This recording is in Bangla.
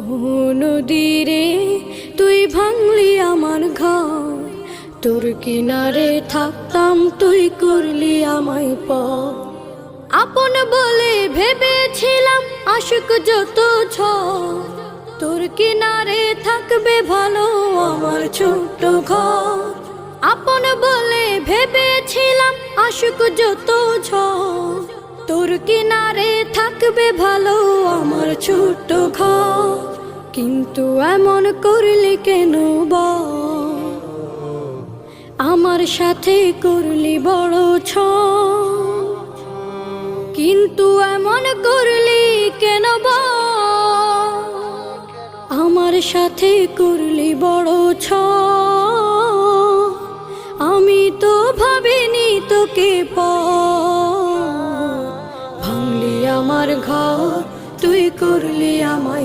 ও নদীরে তুই ভাঙলি আমার ঘর, তোর কিনারে থাকতাম তুই করলি আমায় পর। আপন বলে ভেবেছিলাম আশুক যত ঝড়, তোর কিনারে থাকবে ভালো আমার ছোট্ট ঘর। আপন বলে ভেবেছিলাম আশুক যত ঝড়, তোর কিনারে থাকবে ভালো আমার ছোট্ট ঘর। কিন্তু এমন করলি কেন বল, আমার সাথে করলি বড় ছল। কিন্তু এমন করলি কেন বল, আমার সাথে করলি বড় ছল। আমি তো ভাবিনি তোকে পর, ভাঙলি আমার ঘর তুই করলি আমায়